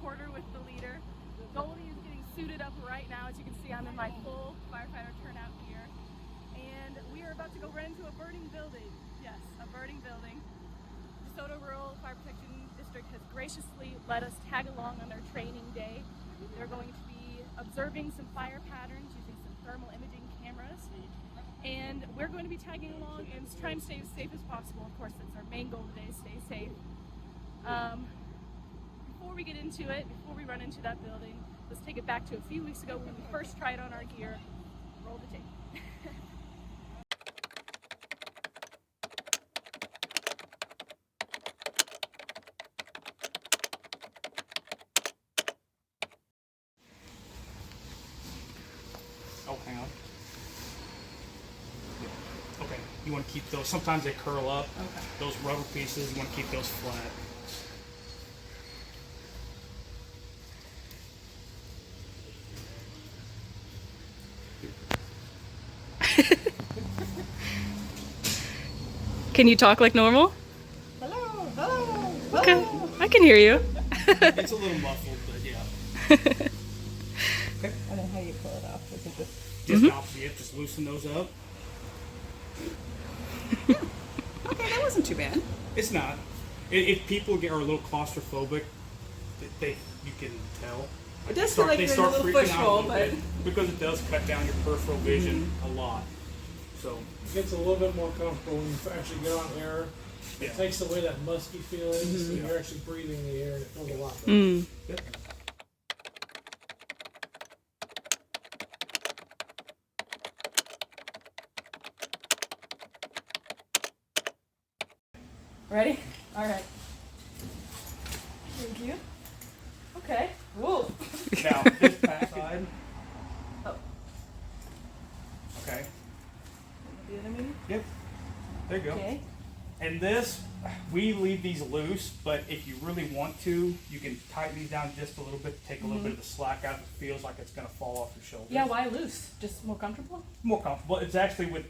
quarter with the leader. Goldie is getting suited up right now. As you can see, I'm in my full firefighter turnout gear. And we are about to go run into a burning building. Yes, a burning building. DeSoto Rural Fire Protection District has graciously let us tag along on their training day. They're going to be observing some fire patterns using some thermal imaging cameras. And we're going to be tagging along and trying to stay as safe as possible. Of course, that's our main goal today, stay safe. Before we get into it, before we run into that building, let's take it back to a few weeks ago when we first tried on our gear. Roll the tape. Oh, hang on. Okay, you want to keep those, sometimes they curl up. Okay. Those rubber pieces, you want to keep those flat. Can you talk like normal? Hello, hello, Okay, hello. I can hear you. It's a little muffled, but yeah. And then how do you pull it off? Is it just... Just opposite, just loosen those up. Okay, that wasn't too bad. It's not. If people are a little claustrophobic, you can tell. It does feel like you're in a little fishbowl, but... because it does cut down your peripheral vision a lot. So It gets a little bit more comfortable when you actually get on air. yeah. It takes away that musky feeling, so you're actually breathing the air, and it feels a lot better. Yep. Ready? All right. Thank you. Okay. Whoa. Now this backside. Oh. Okay. The other maybe? Yep. There you go. Okay. And this, we leave these loose, but if you really want to, you can tighten these down just a little bit, take a little bit of the slack out. It feels like it's going to fall off your shoulders. Yeah, why loose? Just more comfortable? More comfortable. It's actually with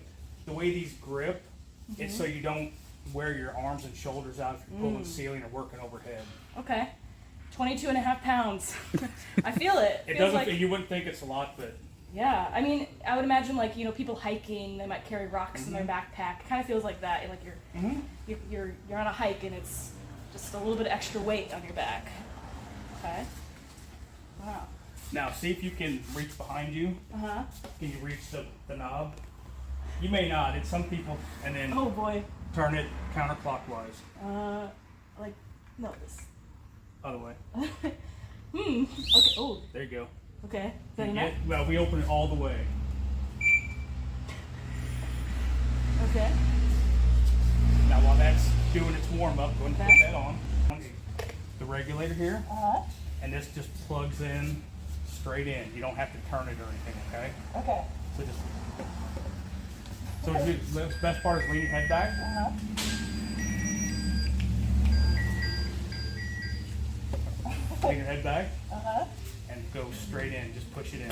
the way these grip, it's so you don't wear your arms and shoulders out if you're pulling ceiling or working overhead. Okay. 22 and a half pounds. I feel it. It Feels doesn't. like, You wouldn't think it's a lot, but yeah, I mean, I would imagine like, people hiking, they might carry rocks in their backpack. It kind of feels like that. Like you're on a hike and it's just a little bit of extra weight on your back. Okay. Wow. now see if you can reach behind you. Uh-huh. Can you reach the knob? You may not. It's some people, and then Oh boy. turn it counterclockwise. Like, no, this. Other way. Okay. Oh, There you go. okay. Is that You enough? get- well, we open it all the way. Okay. Now while that's doing its warm up, go ahead and Okay. put that on. The regulator here, Uh-huh. and this just plugs in straight in. You don't have to turn it or anything, okay? Okay. So just the best part is lean your head back. Uh-huh. Lean your head back Uh-huh. and go straight in. Just push it in.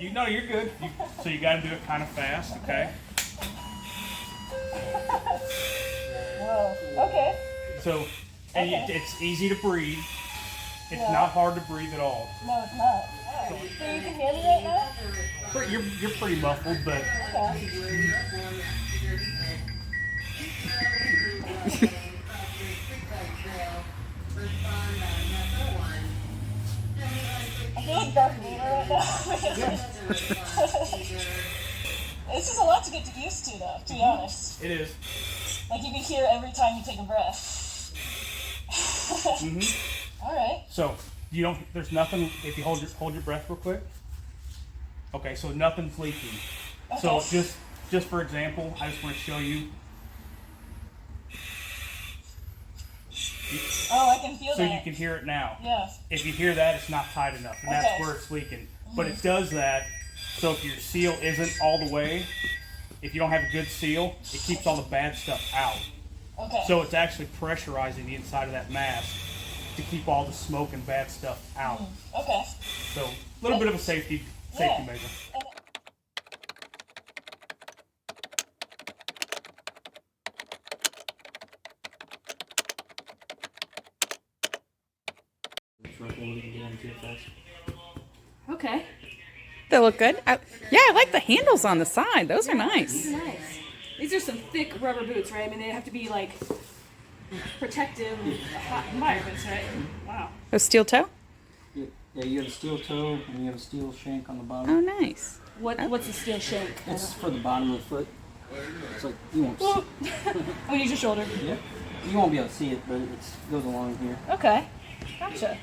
You know you're good. So you got to do it kind of fast, okay? Whoa. Okay. So and it's easy to breathe. It's not hard to breathe at all. No, it's not. So you can hear me right now? You're pretty muffled, but I feel like Darth Vader right now. It's just a lot to get used to, though, to be honest. it is. Like, you can hear every time you take a breath. All right. So you don't. There's nothing. If you hold your breath real quick. Okay, so nothing's leaking. So just for example, I just want to show you. Oh, I can feel So that. you can hear it now. Yeah. If you hear that, it's not tight enough, and that's Okay. where it's leaking. But it does that. So if your seal isn't all the way, if you don't have a good seal, it keeps all the bad stuff out. Okay. So it's actually pressurizing the inside of that mask to keep all the smoke and bad stuff out. Okay. So a little bit of a safety Yeah. measure. Okay. They look good. Yeah, I like the handles on the side. Those are nice. Nice. These are some thick rubber boots, right? I mean, they have to be like protective of hot environments, right? Wow. A steel toe? Yeah, you have a steel toe and you have a steel shank on the bottom. Oh, nice. What's a steel shank? It's for the bottom of the foot. It's like you won't. See, Oh, use your shoulder. yeah, you won't be able to see it, but it goes along here. Okay. Gotcha.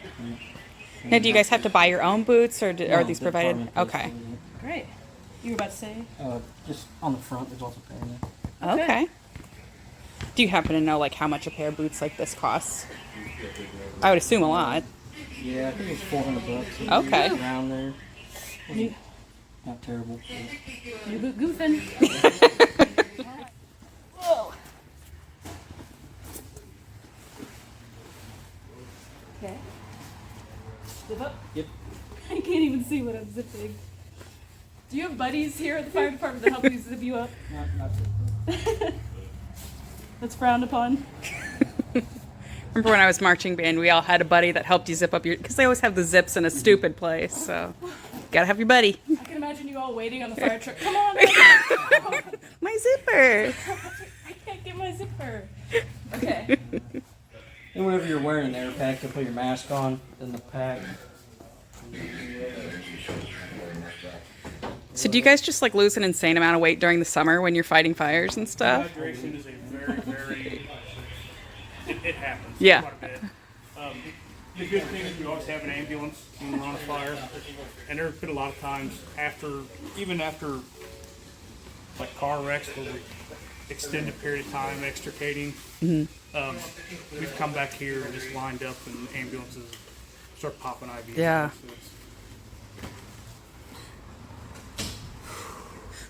Now, do you guys have to buy your own boots, or are No, these the provided? department pays Okay. for Great. You were about to say? it. Just on the front, there's also paying there. Okay. Do you happen to know like how much a pair of boots like this costs? I would assume a lot. Yeah, I think it's $400. Okay. Around there. You, Not terrible. you're goofing. Whoa. Okay. Zip up. Yep. I can't even see what I'm zipping. Do you have buddies here at the fire department that help you zip you up? Not terrible. That's frowned upon. Remember when I was marching band, we all had a buddy that helped you zip up your, because they always have the zips in a stupid place, so gotta have your buddy. I can imagine you all waiting on the fire truck. Come on, buddy. My zipper. I can't get my zipper. Okay. And whenever you're wearing the air pack, you'll put your mask on, then the pack. So do you guys just like lose an insane amount of weight during the summer when you're fighting fires and stuff? Dehydration is a very, it happens. Yeah. Quite a bit. The good thing is we always have an ambulance when we're on a fire, and there's been a lot of times even after like car wrecks where we extended period of time extricating, we've come back here and just lined up and ambulances start popping IVs. Yeah. So it's-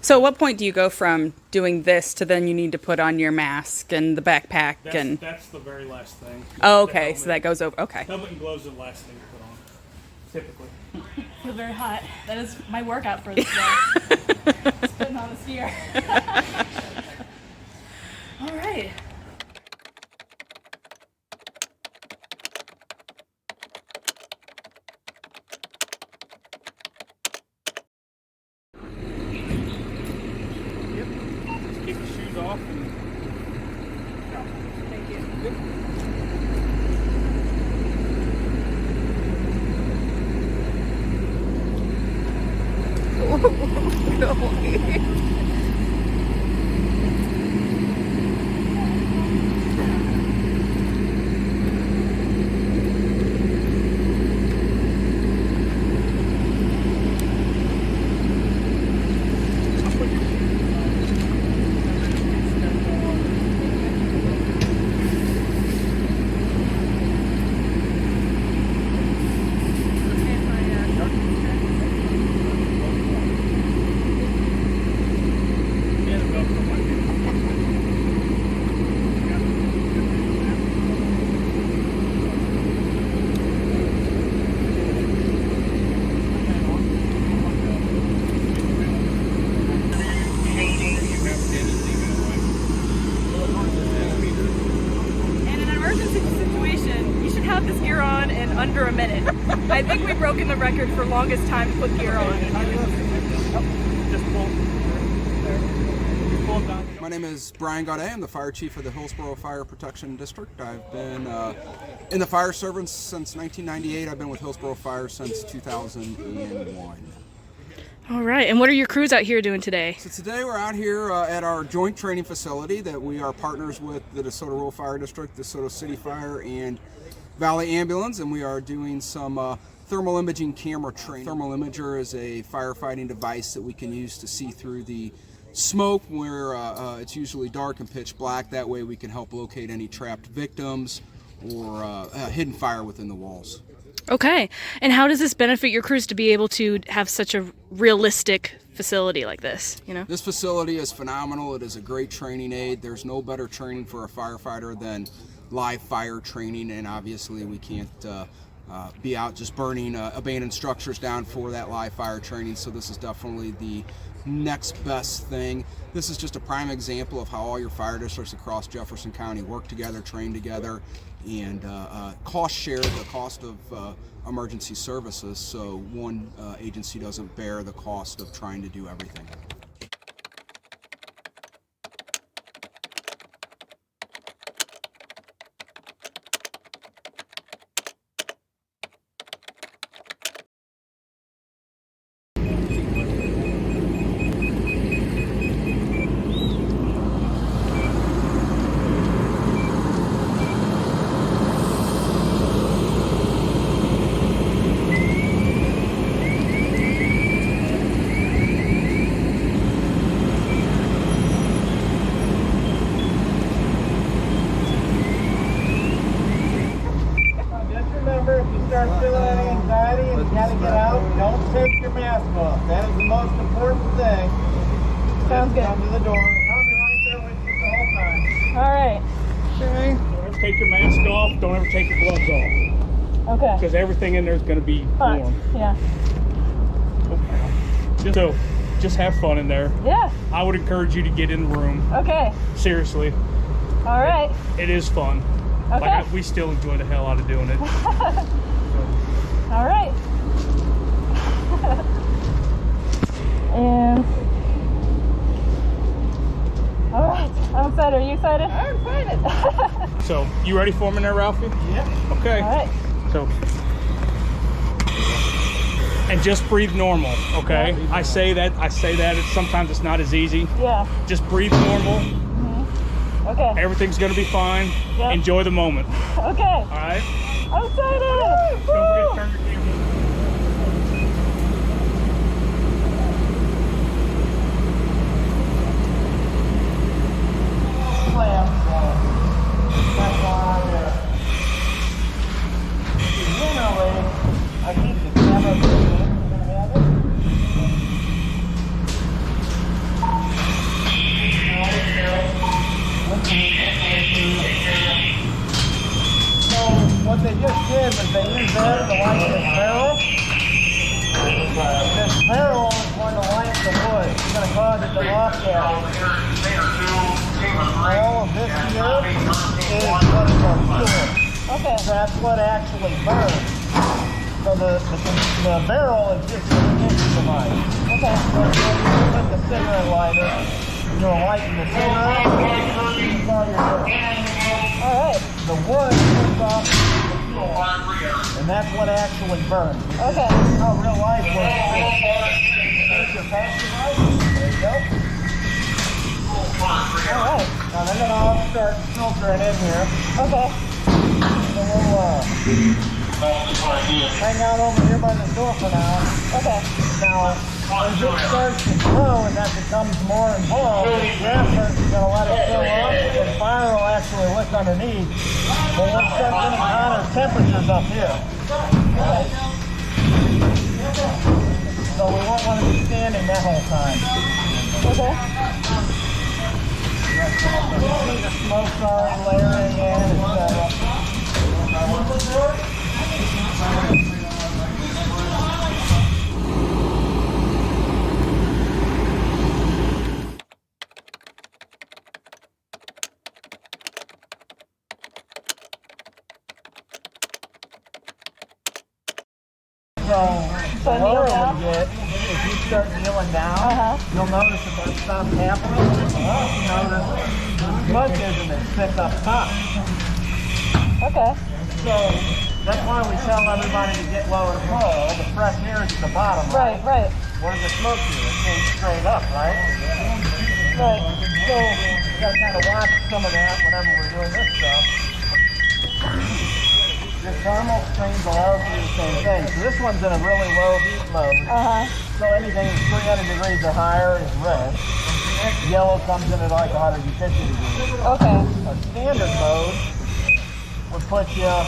So at what point do you go from doing this to then you need to put on your mask and the backpack and? That's the very last thing. Oh, The okay. helmet. So that goes over. Okay. Helmet and gloves are the last thing to put on, typically. I feel very hot. That is my workout for this day. Spitting on this gear. All right. Just keep your shoes off and go. Thank you. In an emergency situation, you should have this gear on in under a minute. I think we've broken the record for longest time to put gear on. Just pull down. My name is Brian Gaudet. I'm the fire chief of the Hillsborough Fire Protection District. I've been in the fire service since 1998. I've been with Hillsborough Fire since 2001. All right, and what are your crews out here doing today? So today we're out here at our joint training facility that we are partners with the DeSoto Rural Fire District, DeSoto City Fire, and Valley Ambulance, and we are doing some thermal imaging camera training. Thermal imager is a firefighting device that we can use to see through the smoke where it's usually dark and pitch black. That way we can help locate any trapped victims or hidden fire within the walls. Okay, and how does this benefit your crews to be able to have such a realistic facility like this, you know? This facility is phenomenal. It is a great training aid. There's no better training for a firefighter than live fire training, and obviously we can't be out just burning abandoned structures down for that live fire training. So this is definitely the next best thing. This is just a prime example of how all your fire districts across Jefferson County work together, train together, and cost share the cost of emergency services, so one agency doesn't bear the cost of trying to do everything. Start feeling any anxiety and you gotta get out, don't take your mask off. That is the most important thing. Sounds good. Come to the door. I'll be right there with you the whole time. All right. Okay. Don't ever take your mask off. Don't ever take your gloves off. Okay. Because everything in there is going to be Hot. warm. Yeah. Just have fun in there. Yeah. I would encourage you to get in the room. Okay. Seriously. All right. It is fun. Okay. Like we still enjoy the hell out of doing it. All right. And all right. I'm excited. Are you excited? I'm excited. So, you ready for me in there, Ralphie? Yep. Okay. All right. So, and just breathe normal, okay? Yeah. I say that. Sometimes it's not as easy. Yeah. Just breathe normal. Okay. Everything's gonna be fine. Yep. Enjoy the moment. Okay. All right. I'm excited. Don't forget to turn your camera. That's why generally I keep the camera moving. So what they just did was they used there to light this barrel. This barrel is going to light the wood. It's going to cause it to offset. All of this here is what is our fuel. Okay. That's what actually burns. So the barrel is just an ignition device. Okay. So if you put the cigarette lighter, you're lighting the cigarette. That's all you're doing. All right. The wood puts off the fuel, and that's what actually burns. Okay. How real life works. There's your passing light. There you go. All right. Now they're going to all start filtering in here. Okay. So we'll hang out over here by the door for now. Okay. Now, as it starts to grow and that becomes more involved, Jefferson's going to let it fill up and fire will actually look underneath. But we'll start getting hotter temperatures up here. So we won't want to be standing that whole time. Okay. The smoke's already layering in, etc. So the lower we get, if you start kneeling down, you'll notice that that stops happening. You notice the smoke isn't as thick up top. Okay. So that's why we tell everybody to get lower to full. The fresh air is at the bottom, right? Right. Where's the smoke here? It goes straight up, right? Right. So we gotta kind of watch some of that whenever we're doing this stuff. The thermal screens will all do the same thing. So this one's in a really low heat mode. So anything that's 300 degrees or higher is red. Yellow comes in at like 150 degrees. Okay. A standard mode would put you at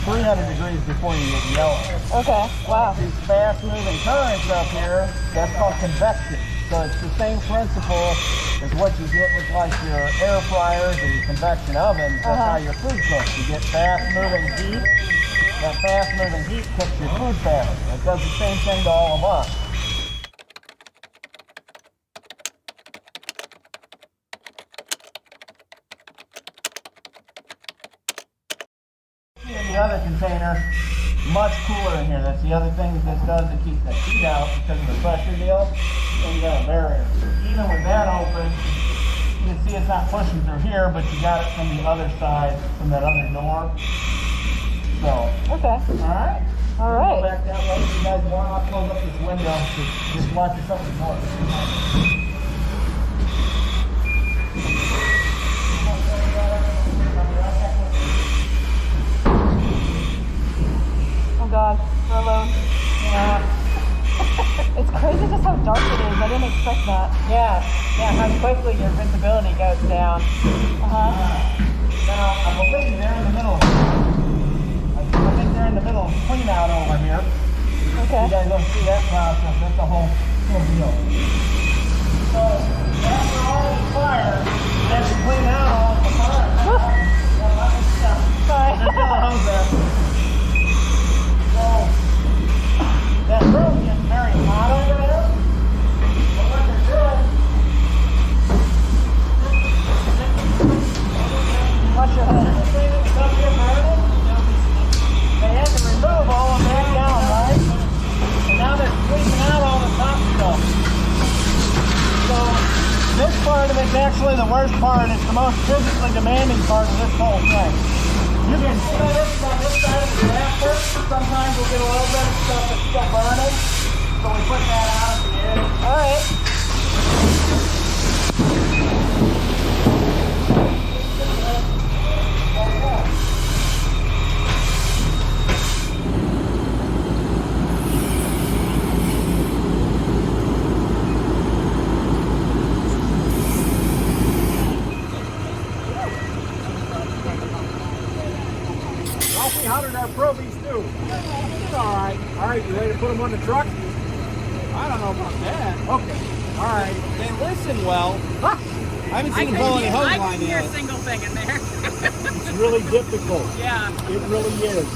300 degrees before you get yellow. Okay. Wow. These fast moving currents up here, that's called convection. So it's the same principle as what you get with like your air fryers or your convection ovens. That's how your food cooks. You get fast moving heat that fast-moving heat cooks your food faster. It does the same thing to all of us. In the other container, much cooler in here. That's the other thing that this does to keep the heat out because of the pressure deal. So you got a barrier. Even with that open, you can see it's not pushing through here, but you got it from the other side, from that other door. So, Okay. alright? All Go right. back that way if you guys want. I'll close up this window to just watch yourself more. Oh God, we're alone. Yeah. It's crazy just how dark it is. I didn't expect that. Yeah, how quickly your visibility goes down. Now, I believe they're in the middle. I think they're in the middle of clean out over here. Okay. You guys don't see that process. That's the whole deal. So, after all the fire, you have to clean out all the fire. Sorry. There's still a hose there. So, that room gets very hot over there. But what they're doing, Watch your head. everything that's up here burning, they had to remove all of that down, right? And now they're squeezing out all the top stuff. So, this part of it's actually the worst part. It's the most physically demanding part of this whole thing. You can see this on this side of the rafter. Sometimes we'll get a little bit of stuff that's still burning. So we put that out at the end. All right. Ralphie, how did our probies do? All right. All right, you ready to put them on the truck? I don't know about that. Okay. All right. They listen well. I haven't seen them pull any hose I line can hear a yet. single thing in there. It's really difficult. Yeah. It really is.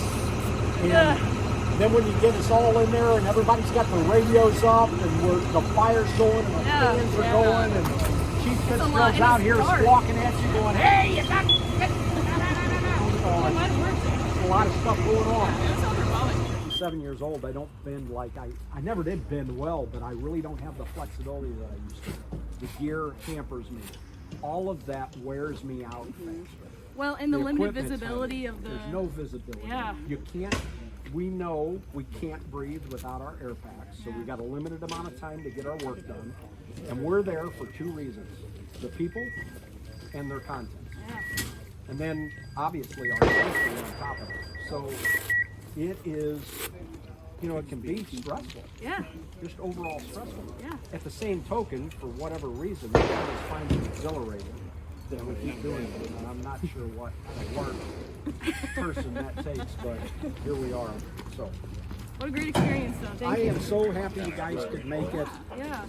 And then when you get us all in there and everybody's got the radios up and the fire's going and the Yeah, fans are yeah. going and Chief a lot, Fitzgerald's and out it's here dark. squawking at you going, hey, you got a lot of stuff going on. I'm 7 years old. I don't bend like I never did bend well, but I really don't have the flexibility that I used to. The gear hampers me. All of that wears me out faster. Well, and the limited equipment's visibility heavy. of the. There's no visibility. Yeah. You can't. We know we can't breathe without our air packs, so we got a limited amount of time to get our work done, and we're there for two reasons: the people and their content. Yeah. And then obviously our safety on top of it. So it is, it can be stressful, Yeah. just overall stressful. Yeah. At the same token, for whatever reason, we always find it exhilarating that we keep doing it. And I'm not sure what work person that takes, but here we are. So What a great experience, though. Thank I you. am so happy you guys could make it. Yeah.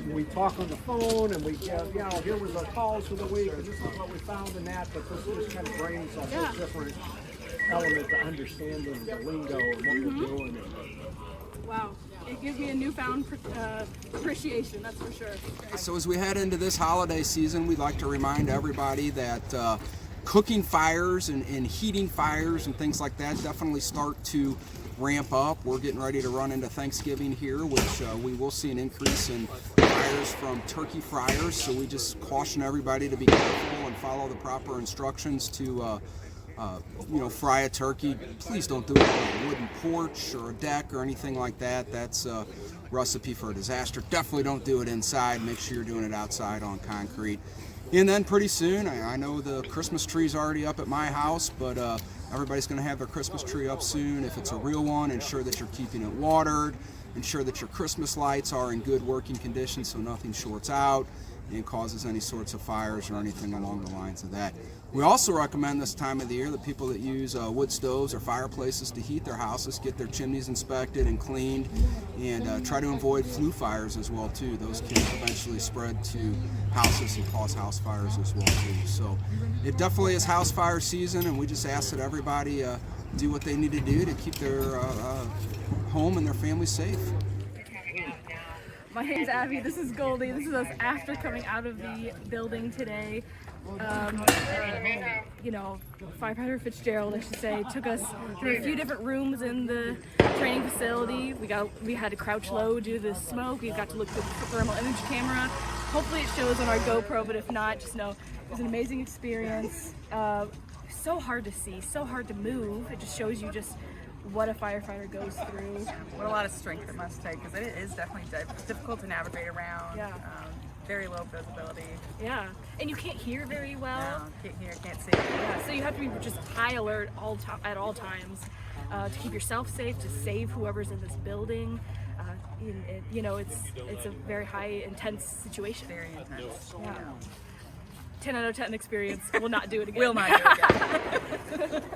We talk on the phone and we, here was our calls for the week and this is what we found in that, but this just kind of brings us Yeah. a different element to understanding the lingo and what we're doing. Wow. It gives me a newfound appreciation, that's for sure. So as we head into this holiday season, we'd like to remind everybody that cooking fires and heating fires and things like that definitely start to ramp up. We're getting ready to run into Thanksgiving here, which we will see an increase in fires from turkey fryers. So we just caution everybody to be careful and follow the proper instructions to fry a turkey. Please don't do it on a wooden porch or a deck or anything like that. That's a recipe for a disaster. Definitely don't do it inside. Make sure you're doing it outside on concrete. And then pretty soon, I know the Christmas tree's already up at my house, but everybody's going to have their Christmas tree up soon. If it's a real one, ensure that you're keeping it watered. Ensure that your Christmas lights are in good working condition so nothing shorts out and causes any sorts of fires or anything along the lines of that. We also recommend this time of the year that people that use wood stoves or fireplaces to heat their houses get their chimneys inspected and cleaned, and try to avoid flue fires as well too. Those can eventually spread to houses and cause house fires as well too. So it definitely is house fire season, and we just ask that everybody do what they need to do to keep their home and their family safe. My name's Abby, this is Goldie. This is us after coming out of the building today. You know, firefighter Fitzgerald, I should say, took us through a few different rooms in the training facility. We had to crouch low due to the smoke. We got to look through the thermal image camera. Hopefully it shows on our GoPro, but if not, just know it was an amazing experience. So hard to see, so hard to move. It just shows you just what a firefighter goes through. What a lot of strength it must take, because it is definitely difficult to navigate around. Yeah. Very low visibility. Yeah, and you can't hear very well. No, can't hear, can't see. Yeah, so you have to be just high alert at all times to keep yourself safe, to save whoever's in this building. You know, it's a very high, intense situation. Very intense. Yeah. 10 out of 10 experience. We'll not do it again. We'll not do it again.